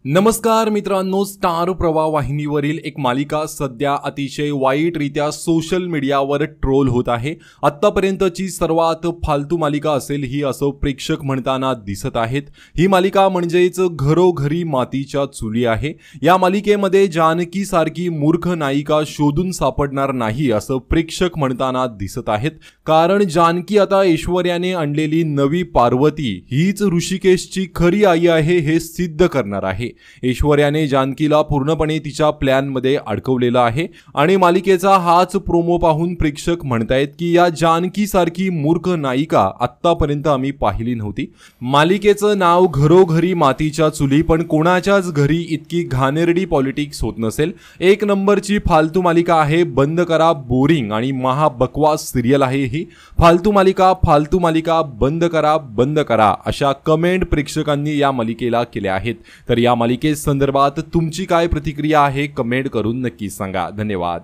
नमस्कार मित्रांनो, स्टार प्रवाह वाहिनीवरील एक मालिका सध्या अतिशय वाईटरित्या सोशल मीडियावर ट्रोल होत आहे। आत्तापर्यंतची सर्वात फालतू मालिका असेल ही असं प्रेक्षक म्हणताना दिसत आहेत। ही मालिका म्हणजेच घरोघरी मातीच्या चुली आहे। या मालिकेमध्ये जानकी सारखी मूर्ख नायिका शोधून सापडणार नाही असं प्रेक्षक म्हणताना दिसत आहेत, कारण जानकी आता ऐश्वर्याने आणलेली नवी पार्वती हीच ऋषिकेशची खरी आई आहे हे सिद्ध करणार आहे। ऐश्वर्याने जानकीला पूर्णपणे तिच्या प्लॅन मध्ये अडकवलेलं आहे आणि मालिकेचा हाच प्रोमो पाहून प्रेक्षक म्हणतायत की या जानकी सारखी मूर्ख नायिका आत्तापर्यंत आम्ही पाहिली नव्हती। मालिकेचं नाव घरोघरी मातीच्या चुली, पण कोणाच्याच घरी इतकी घाणेरडी पॉलिटिक्स होत नसेल। एक नंबरची फालतू मालिका आहे, बंद करा, बोरिंग आणि महाबकवास सिरियल आहे ही। फालतू मालिका बंद करा अशा कमेंट प्रेक्षकांनी या मालिकेला केल्या आहेत। तर या मालिके संदर्भात तुमची काय प्रतिक्रिया आहे कमेंट करून नक्की सांगा। धन्यवाद।